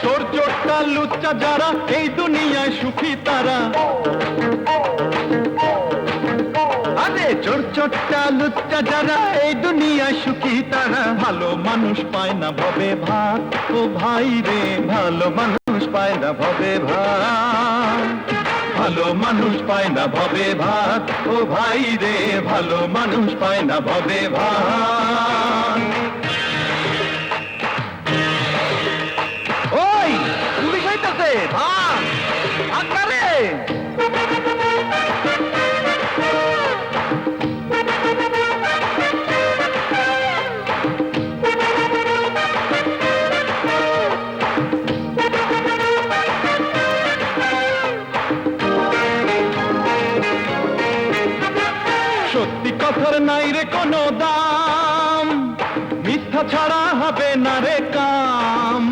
চোর চোরটা লুচ্চা যারা এই দুনিয়ায় সুখী তারা, আরে চোর চোরটা লুচ্চা যারা এই দুনিয়ায় সুখী তারা, ভালো মানুষ পায় না ভবে ভাত ও ভাই রে, ভালো মানুষ পায় না ভবে ভাত, ভালো মানুষ পায় না ভবে ভাত ও ভাই রে, ভালো মানুষ পায় না ভবে ভাত। ওই পুলিশ হইতাছে, ভাগ ভাগ না রে। সত্যি কথার নাই রে কোনো দাম, মিথ্যা ছাড়া হবে না রে কাম।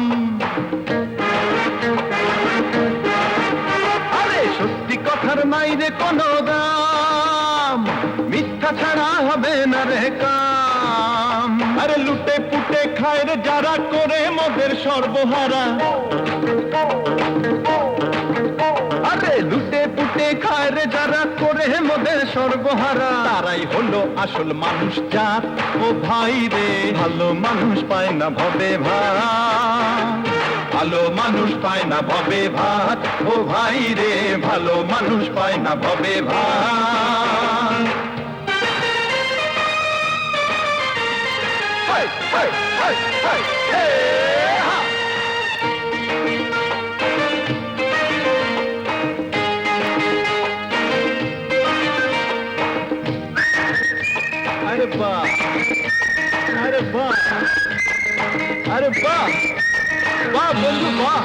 আরে সত্যি কথার নাই রে কোনো দাম, মিথ্যা ছাড়া হবে না রে কাম। আরে লুটে পুটে খায় রে যারা, করে মদের সর্বহারা, আরে লুটে পুটে খায় রে যারা, করে মদের সর্বহারা, তারাই হলো আসল মানুষ জাত ও ভাই রে, ভালো মানুষ পায় না ভবে ভাত, ভালো মানুষ পায় না ভবে ভাত ও ভাই রে, ভালো মানুষ পায় না ভবে ভাত। হাই হাই হাই হাই হে হা। अरे वाह, अरे वाह, अरे वाह, वाह बंधु वाह।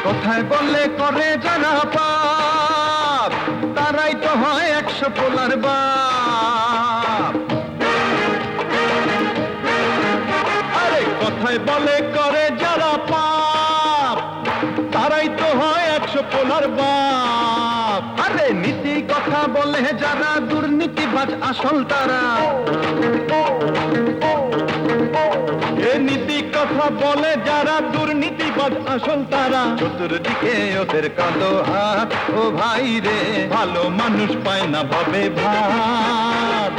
কথায় বললে করে যারা পাপ, তারাই তো হয় 100 পোলার বাপ। আরে কথায় বলে করে যারা পাপ, তারাই তো হয় 100 পোলার বাপ। আরে নীতি কথা বলে যারা, দুর্নীতিবাজ আসল তারা, এ নীতি কথা বলে যারা, দুর্নীতিবাজ আসল তারা, চতুর্দিকে ওদের কালো হাত ও ভাই রে, ভালো মানুষ পায় না ভবে ভাত,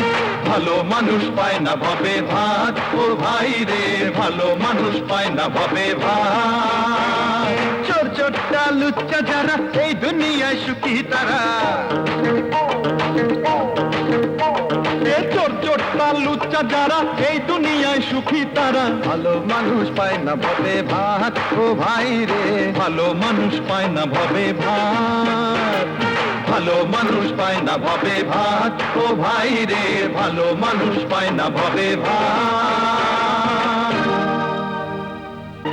ভালো মানুষ পায় না ভবে ভাত ও ভাই রে, ভালো মানুষ পায় না ভবে ভাত। চোর চোরটা লুচ্চা যারা এই দুনিয়ায় সুখী তারা, এ চোর চোরটা লুচ্চা যারা এই দুনিয়ায় সুখী তারা, ভালো মানুষ পায় না ভবে ভাত ও ভাই রে, ভালো মানুষ পায় না ভবে ভাত, ভালো মানুষ পায় না ভবে ভাত ও ভাই রে, ভালো মানুষ পায় না ভবে ভাত।